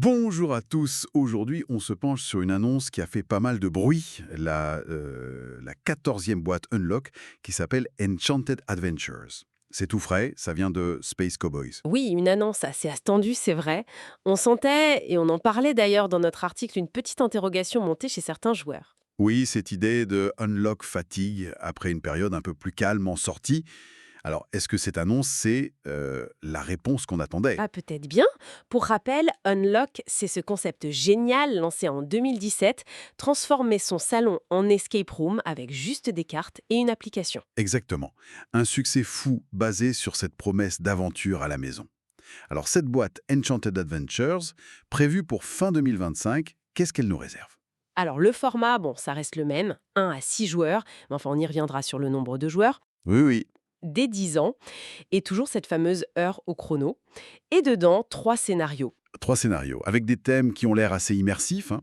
Bonjour à tous. Aujourd'hui, on se penche sur une annonce qui a fait pas mal de bruit, la 14e boîte Unlock qui s'appelle Enchanted Adventures. C'est tout frais, ça vient de Space Cowboys. Oui, une annonce assez attendue, c'est vrai. On sentait, et on en parlait d'ailleurs dans notre article, une petite interrogation montée chez certains joueurs. Oui, cette idée de Unlock fatigue après une période un peu plus calme en sortie. Alors, est-ce que cette annonce, c'est la réponse qu'on attendait? Ah, peut-être bien. Pour rappel, Unlock, c'est ce concept génial lancé en 2017, transformer son salon en escape room avec juste des cartes et une application. Exactement. Un succès fou basé sur cette promesse d'aventure à la maison. Alors, cette boîte Enchanted Adventures, prévue pour fin 2025, qu'est-ce qu'elle nous réserve? Alors le format, bon, ça reste le même, 1 à 6 joueurs, mais enfin on y reviendra sur le nombre de joueurs, Oui, oui. dès 10 ans, et toujours cette fameuse heure au chrono. Et dedans, 3 scénarios. 3 scénarios, avec des thèmes qui ont l'air assez immersifs, hein.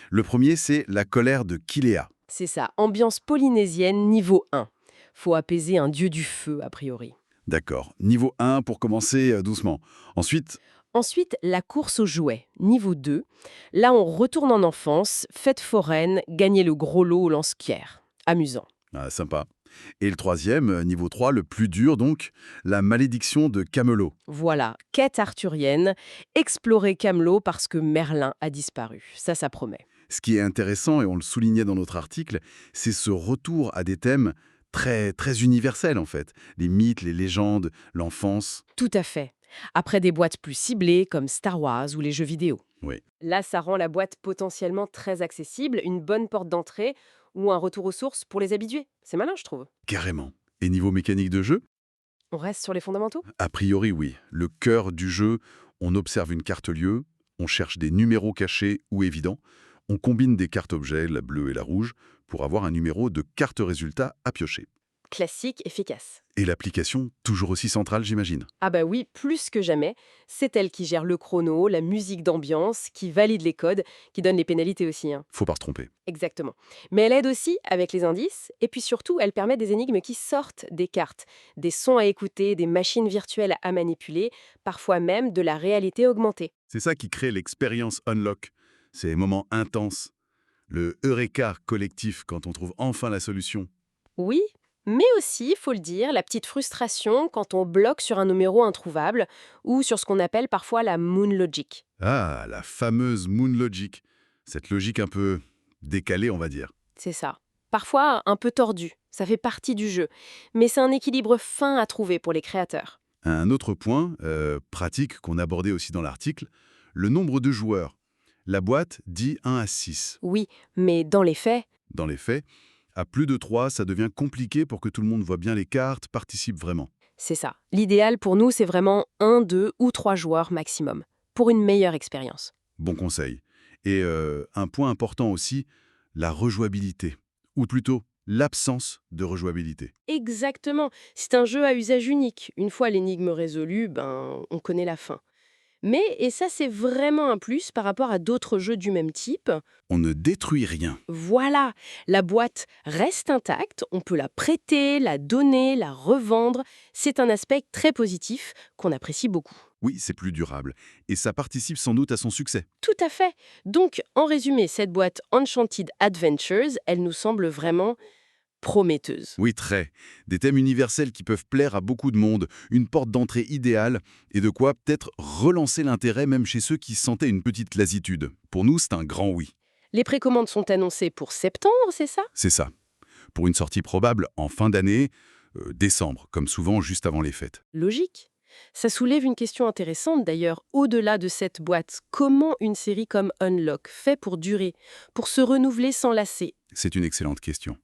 Le premier, c'est la colère de Kilea. C'est ça, ambiance polynésienne niveau 1. Faut apaiser un dieu du feu, a priori. D'accord. Niveau 1 pour commencer doucement. Ensuite, Ensuite, la course aux jouets, niveau 2. Là, on retourne en enfance, fête foraine, gagner le gros lot au lance-pierre. Amusant. sympa. Et le troisième, niveau 3, le plus dur donc, la malédiction de Camelot. Voilà, quête arthurienne, explorer Camelot parce que Merlin a disparu. Ça promet. Ce qui est intéressant, et on le soulignait dans notre article, c'est ce retour à des thèmes très, très universels en fait. Les mythes, les légendes, l'enfance. Tout à fait. Après des boîtes plus ciblées comme Star Wars ou les jeux vidéo. Oui, Là, ça rend la boîte potentiellement très accessible, une bonne porte d'entrée ou un retour aux sources pour les habitués. C'est malin, je trouve. carrément. Et niveau mécanique de jeu? On reste sur les fondamentaux. A priori, oui. Le cœur du jeu, on observe une carte lieu, on cherche des numéros cachés ou évidents, on combine des cartes objets, la bleue et la rouge, pour avoir un numéro de carte résultat à piocher. Classique, efficace. Et l'application, toujours aussi centrale, j'imagine. Ah bah oui, plus que jamais, c'est elle qui gère le chrono, la musique d'ambiance, qui valide les codes, qui donne les pénalités aussi, hein. Faut pas se tromper. Exactement. Mais elle aide aussi avec les indices, et puis surtout, elle permet des énigmes qui sortent des cartes, des sons à écouter, des machines virtuelles à manipuler, parfois même de la réalité augmentée. C'est ça qui crée l'expérience Unlock. Ces moments intenses. Le eureka collectif quand on trouve enfin la solution. Oui, mais aussi, faut le dire, la petite frustration quand on bloque sur un numéro introuvable ou sur ce qu'on appelle parfois la moon logic. Ah, la fameuse Moon Logic. Cette logique un peu décalée, on va dire. C'est ça. Parfois un peu tordu, ça fait partie du jeu, mais c'est un équilibre fin à trouver pour les créateurs. Un autre point pratique qu'on abordait aussi dans l'article, le nombre de joueurs. La boîte dit 1 à 6. Oui, mais dans les faits, Dans les faits, à plus de 3, ça devient compliqué pour que tout le monde voit bien les cartes, participe vraiment. c'est ça. L'idéal pour nous, c'est vraiment un, 2 ou 3 joueurs maximum, pour une meilleure expérience. Bon conseil. Et un point important aussi, la rejouabilité. Ou plutôt, l'absence de rejouabilité. Exactement. C'est un jeu à usage unique. Une fois l'énigme résolue, on connaît la fin. Mais, et ça c'est vraiment un plus par rapport à d'autres jeux du même type, On ne détruit rien. voilà, la boîte reste intacte, on peut la prêter, la donner, la revendre. C'est un aspect très positif qu'on apprécie beaucoup. Oui, c'est plus durable. Et ça participe sans doute à son succès. Tout à fait. Donc, en résumé, cette boîte Enchanted Adventures, elle nous semble vraiment prometteuse. Oui, très. Des thèmes universels qui peuvent plaire à beaucoup de monde, une porte d'entrée idéale, et de quoi peut-être relancer l'intérêt même chez ceux qui sentaient une petite lassitude. Pour nous, c'est un grand oui. Les précommandes sont annoncées pour septembre, c'est ça? C'est ça. Pour une sortie probable en fin d'année, décembre, comme souvent juste avant les fêtes. Logique. Ça soulève une question intéressante d'ailleurs, au-delà de cette boîte. Comment une série comme Unlock fait pour durer, pour se renouveler sans lasser? C'est une excellente question.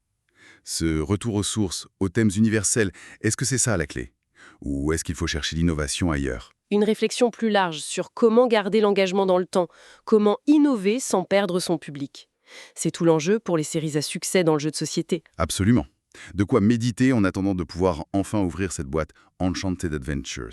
Ce retour aux sources, aux thèmes universels, est-ce que c'est ça la clé? Ou est-ce qu'il faut chercher l'innovation ailleurs? Une réflexion plus large sur comment garder l'engagement dans le temps, comment innover sans perdre son public. C'est tout l'enjeu pour les séries à succès dans le jeu de société. Absolument. De quoi méditer en attendant de pouvoir enfin ouvrir cette boîte Enchanted Adventures.